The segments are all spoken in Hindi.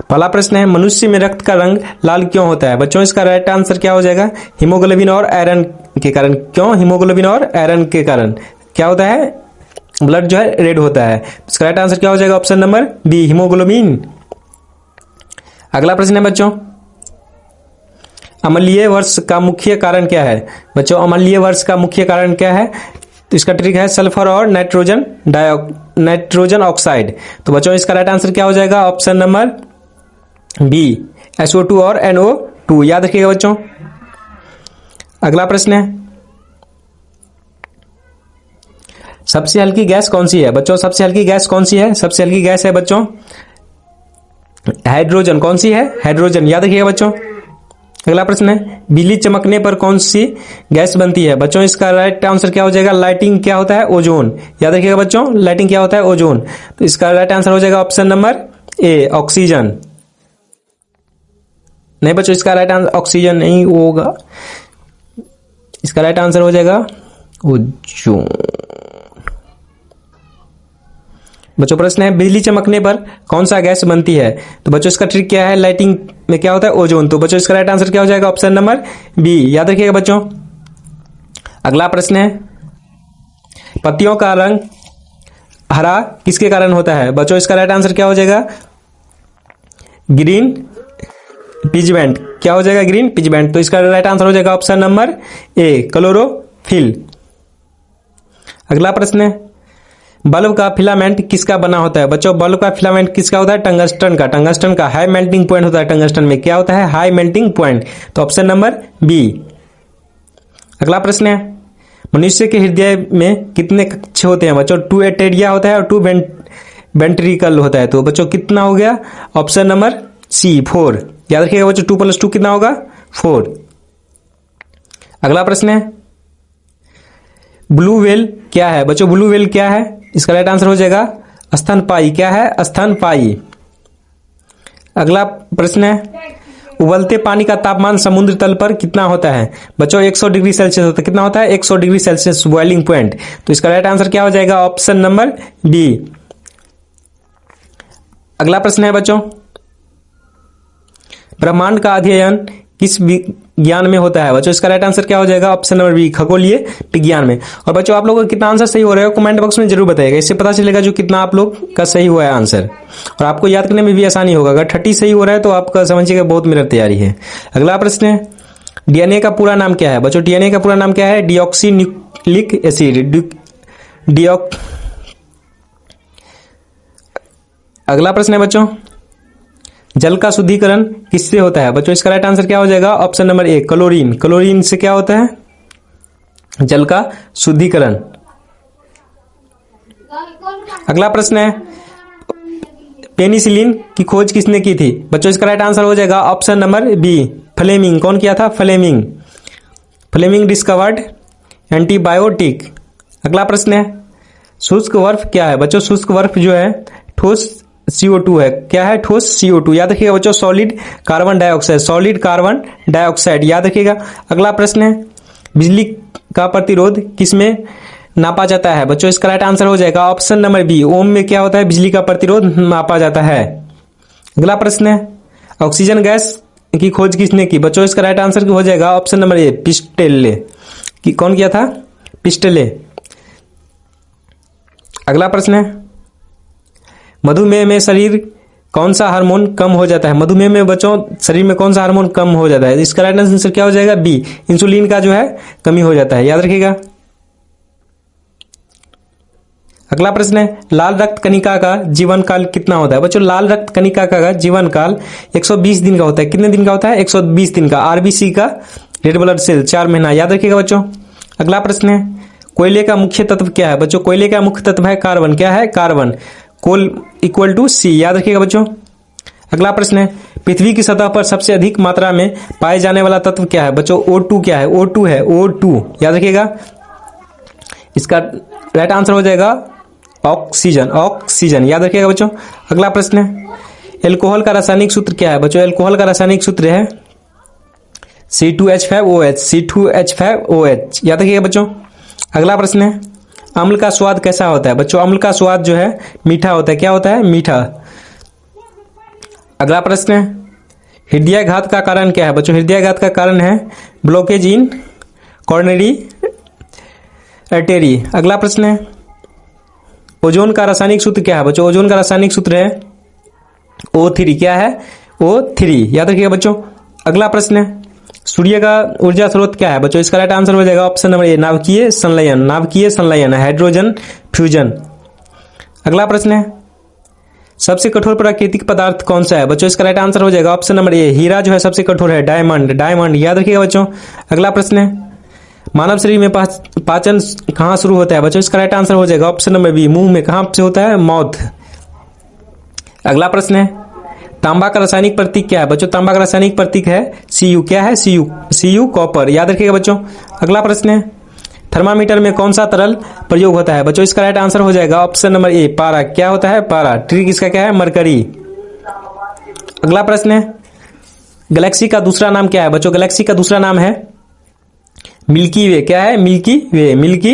पहला प्रश्न है, मनुष्य में रक्त का रंग लाल क्यों होता है? बच्चों इसका राइट आंसर क्या हो जाएगा? हीमोग्लोबिन और आयरन के कारण। क्यों? हीमोग्लोबिन और आयरन के कारण क्या होता है? ब्लड जो है रेड होता है। इसका राइट आंसर क्या हो जाएगा? Option number B, haemoglobin. अगला प्रश्न है बच्चों, अम्लीय वर्ष का मुख्य कारण क्या है? बच्चों अम्लीय वर्ष का मुख्य कारण क्या है? तो इसका ट्रिक है सल्फर और नाइट्रोजन ऑक्साइड। तो बच्चों इसका राइट आंसर क्या हो जाएगा? ऑप्शन नंबर बी, SO2 और NO2। याद रखिएगा बच्चों। अगला प्रश्न है, सबसे हल्की गैस कौन सी है? बच्चों सबसे हल्की गैस कौन सी है? सबसे हल्की गैस है बच्चों हाइड्रोजन। कौन सी है? हाइड्रोजन। याद रखिएगा बच्चों। अगला प्रश्न है, बिजली चमकने पर कौन सी गैस बनती है? बच्चों इसका राइट आंसर क्या हो जाएगा? लाइटिंग क्या होता है? ओजोन। याद रखिएगा बच्चों, लाइटिंग क्या होता है? ओजोन। तो इसका राइट आंसर हो जाएगा ऑप्शन नंबर ए, ऑक्सीजन। नहीं बच्चों, इसका राइट आंसर ऑक्सीजन नहीं होगा, इसका राइट आंसर हो जाएगा ओजोन। बच्चों प्रश्न है, बिजली चमकने पर कौन सा गैस बनती है? तो बच्चों इसका ट्रिक क्या है? लाइटिंग में क्या होता है? ओजोन। तो बच्चों इसका राइट आंसर क्या हो जाएगा? Option number B. याद रखिएगा बच्चों। अगला प्रश्न है, पत्तियों का रंग हरा किसके कारण होता है? बच्चों इसका राइट आंसर क्या हो जाएगा? Green pigment. क्या हो जाएगा? Green pigment. तो इसका राइट आंसर हो जाएगा ऑप्शन नंबर ए, क्लोरोफिल। अगला प्रश्न है, बल्ब का फिलामेंट किसका बना होता है? बच्चों बल्ब का फिलामेंट किसका होता है? टंगस्टन का। टंगस्टन का हाई मेल्टिंग पॉइंट होता है। टंगस्टन में क्या होता है? High melting point. तो ऑप्शन नंबर बी। अगला प्रश्न है, मनुष्य के हृदय में कितने कक्ष होते हैं? बच्चों 2 एटेरिया होता है और 2 वेंट्रिकल होता है। तो बच्चों कितना हो गया? Option number C, 4। याद रखिएगा बच्चों, 2 + 2 कितना होगा? 4। अगला प्रश्न है, ब्लू व्हेल क्या है? बच्चों ब्लू व्हेल क्या है? इसका राइट आंसर हो जाएगा स्तनपायी। क्या है? स्तनपायी। अगला प्रश्न है, उबलते पानी का तापमान समुद्र तल पर कितना होता है? बच्चों 100 डिग्री सेल्सियस होता है। कितना होता है? 100 डिग्री सेल्सियस बॉइलिंग पॉइंट। तो इसका राइट आंसर क्या हो जाएगा? Option number B. अगला प्रश्न है बच्चों, ब्रह्मांड का अध्ययन किस विज्ञान में होता है? बच्चों इसका राइट आंसर क्या हो जाएगा? ऑप्शन नंबर बी, खगोलीय विज्ञान में। और बच्चों आप लोगों का कितना आंसर सही हो रहा है कमेंट बॉक्स में जरूर बताइएगा, इससे पता चलेगा जो कितना आप लोग का सही हुआ है आंसर, और आपको याद करने में भी आसानी होगा। अगर 30 सही हो रहा है तो आपका समझिएगा बहुत मेहनत तैयारी है। अगला प्रश्न है, डीएनए का पूरा नाम क्या है? बच्चों डीएनए का पूरा नाम क्या है? Deoxy nucleic acid. अगला प्रश्न है बच्चों, जल का शुद्धिकरण किससे होता है? बच्चों इसका राइट आंसर क्या हो जाएगा? Option number A, chlorine. Chlorine से क्या होता है? जल का शुद्धिकरण। अगला प्रश्न है, पेनिसिलिन की खोज किसने की थी? बच्चों इसका राइट आंसर हो जाएगा ऑप्शन नंबर बी, फ्लेमिंग। कौन किया था? फ्लेमिंग। Fleming discovered antibiotic. अगला प्रश्न है, शुष्क बर्फ क्या है? बच्चों शुष्क बर्फ जो है ठोस CO2 है। क्या है? ठोस CO2। याद रखिएगा बच्चों, solid carbon dioxide. Solid carbon dioxide याद रखिएगा। अगला प्रश्न है, बिजली का प्रतिरोध किसमें नापा जाता है? बच्चों इसका राइट आंसर हो जाएगा ऑप्शन नंबर बी, ओम में क्या होता है? बिजली का प्रतिरोध नापा जाता है। अगला प्रश्न है, ऑक्सीजन गैस की खोज किसने की? बच्चों इसका राइट आंसर हो जाएगा ऑप्शन नंबर ए, पिस्टेले। कौन किया था? पिस्टेले। अगला प्रश्न है, मधुमेह में शरीर कौन सा हार्मोन कम हो जाता है? मधुमेह में बच्चों शरीर में कौन सा हार्मोन कम हो जाता है? इसका राइट आंसर क्या हो जाएगा? बी, इंसुलिन का जो है कमी हो जाता है। याद रखिएगा। अगला प्रश्न है, लाल रक्त कणिका का जीवन काल कितना होता है? बच्चों लाल रक्त कणिका का जीवन काल 120 दिन का होता है। कितने दिन का होता है? 120 दिन का। RBC का रेड ब्लड सेल 4 महीना। याद रखिएगा बच्चों। अगला प्रश्न है, कोयले का मुख्य तत्व क्या है? बच्चों कोयले का मुख्य तत्व है कार्बन। क्या है? कार्बन। कोल = C। याद रखिएगा बच्चों। अगला प्रश्न है, पृथ्वी की सतह पर सबसे अधिक मात्रा में पाए जाने वाला तत्व क्या है? बच्चों O2 क्या है? O2 है, O2। याद रखिएगा। इसका राइट आंसर हो जाएगा ऑक्सीजन। ऑक्सीजन। याद रखिएगा बच्चों। अगला प्रश्न है, एल्कोहल का रासायनिक सूत्र क्या है? बच्चों एल्कोहल का रासायनिक सूत्र है C2H5OH। C2H5OH। याद रखिएगा बच्चों। अगला प्रश्न है, अम्ल का स्वाद कैसा होता है? बच्चों अम्ल का स्वाद जो है मीठा होता है। क्या होता है? मीठा। अगला प्रश्न है, हृदयाघात का कारण क्या है बच्चों? हृदयाघात का कारण है ब्लॉकेज इन कॉर्नरी आर्टरी। अगला प्रश्न है, ओजोन का रासायनिक सूत्र क्या है बच्चों? ओजोन का रासायनिक सूत्र है O3। क्या है? O3, याद रखिएगा बच्चों। अगला प्रश्न है, सूर्य का ऊर्जा स्रोत क्या है बच्चों? इसका राइट आंसर हो जाएगा ऑप्शन नंबर ए, नाभिकीय संलयन। नाभिकीय संलयन, हाइड्रोजन फ्यूजन। अगला प्रश्न है, सबसे कठोर प्राकृतिक पदार्थ कौन सा है बच्चों? इसका राइट आंसर हो जाएगा ऑप्शन नंबर ए, हीरा जो है सबसे कठोर है, डायमंड। डायमंड, याद रखिएगा बच्चों। अगला प्रश्न है, मानव शरीर में पाचन कहाँ शुरू होता है बच्चों? इसका राइट आंसर हो जाएगा ऑप्शन नंबर बी, मुंह में। कहाँ से होता है? माउथ। अगला प्रश्न है, तांबा का रासायनिक प्रतीक क्या है बच्चों? तांबा का रासायनिक प्रतीक है Cu। क्या है? Cu कॉपर, याद रखिएगा बच्चों। अगला प्रश्न है, थर्मामीटर में कौन सा तरल प्रयोग होता है बच्चों? इसका राइट आंसर हो जाएगा ऑप्शन नंबर ए, पारा। क्या होता है? पारा। ट्रिक इसका क्या है? मरकरी। अगला प्रश्न है, गैलेक्सी का दूसरा नाम क्या है बच्चों? गैलेक्सी का दूसरा नाम है मिल्की वे। क्या है? मिल्की वे। मिल्की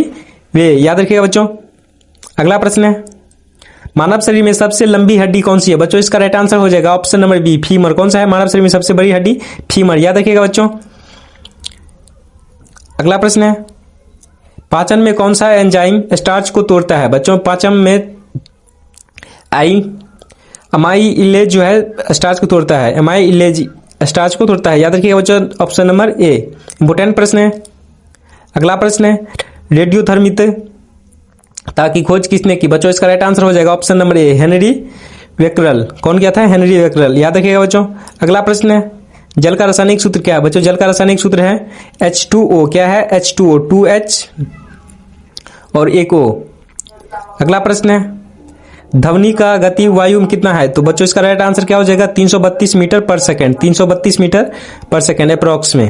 वे, याद रखिएगा बच्चों। अगला प्रश्न है, मानव शरीर में सबसे लंबी हड्डी कौन सी है बच्चों? इसका राइट आंसर हो जाएगा ऑप्शन नंबर बी, फीमर। कौन सा है मानव शरीर में सबसे बड़ी हड्डी? फीमर, याद रखिएगा बच्चों। अगला प्रश्न है, पाचन में कौन सा एंजाइम स्टार्च को तोड़ता है बच्चों? पाचन में अमाइलेज जो है स्टार्च को तोड़ता है। अमाइलेज स्टार्च को तोड़ता है, याद रखिएगा बच्चों, ऑप्शन नंबर ए। इंपोर्टेंट प्रश्न है। अगला प्रश्न है, रेडियोधर्मिता की खोज किसने की बच्चों? इसका राइट आंसर हो जाएगा option number A, Henry Becquerel. कौन किया था? हेनरी बेकरल, याद रखिएगा बच्चों। अगला प्रश्न है, जल का रासायनिक सूत्र क्या है बच्चों? जल का रासायनिक सूत्र है H2O। क्या है? H2O, 2H और एक O। अगला प्रश्न है, ध्वनि का गति वायु में कितना है? तो बच्चों इसका राइट आंसर क्या हो जाएगा? 332 मीटर पर सेकंड। 332 मीटर पर सेकंड अप्रॉक्स में।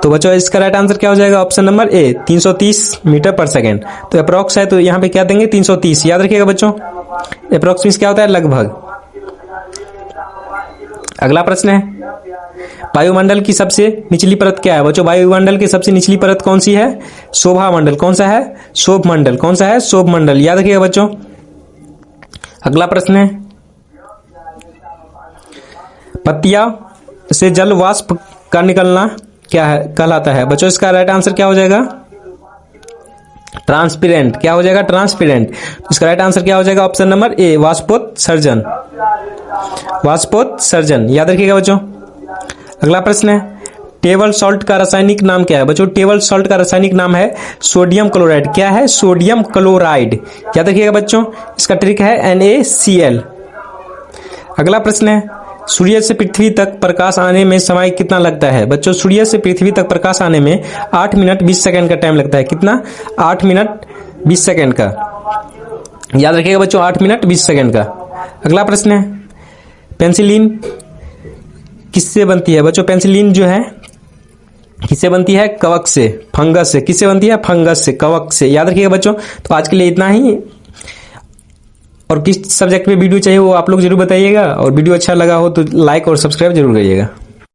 तो बच्चों इसका राइट आंसर क्या हो जाएगा? ऑप्शन नंबर ए, 330 मीटर पर सेकंड। तो अप्रॉक्स है तो यहाँ पे क्या देंगे? 330, याद रखिएगा बच्चों। अप्रॉक्स मीन्स क्या होता है? लगभग। अगला प्रश्न है, वायुमंडल की सबसे निचली परत क्या है बच्चों? वायुमंडल की सबसे निचली परत कौन सी है? शोभा मंडल। कौन सा है? शोभ मंडल। कौन सा है? शोभ मंडल, याद रखिएगा बच्चों। अगला प्रश्न है, पत्तियां से जल वाष्प का निकलना क्या है कहलाता है बच्चों? इसका राइट आंसर क्या हो जाएगा? ट्रांसपेरेंट। क्या हो जाएगा? ट्रांसपेरेंट। इसका राइट आंसर क्या हो जाएगा? ऑप्शन नंबर ए, वाष्पोत्सर्जन। वाष्पोत्सर्जन, याद रखिएगा बच्चों। अगला प्रश्न है, टेबल सॉल्ट का रासायनिक नाम क्या है बच्चों? टेबल सॉल्ट का रासायनिक नाम है सोडियम क्लोराइड। क्या है? सोडियम क्लोराइड, याद रखिएगा बच्चों। इसका ट्रिक है NaCl। अगला प्रश्न है, सूर्य से पृथ्वी तक प्रकाश आने में समय कितना लगता है बच्चों? सूर्य से पृथ्वी तक प्रकाश आने में 8 मिनट 20 सेकंड का टाइम लगता है। कितना? 8 मिनट 20 सेकंड का, याद रखिएगा बच्चों, 8 मिनट 20 सेकंड का। अगला प्रश्न है, पेंसिलिन किससे बनती है बच्चों? पेंसिलिन जो है किससे बनती है? कवक से, फंगस से। किससे बनती है? फंगस से, कवक से, याद रखिएगा बच्चों। तो आज के लिए इतना ही, और किस सब्जेक्ट पे वीडियो चाहिए वो आप लोग जरूर बताइएगा, और वीडियो अच्छा लगा हो तो लाइक और सब्सक्राइब जरूर करिएगा।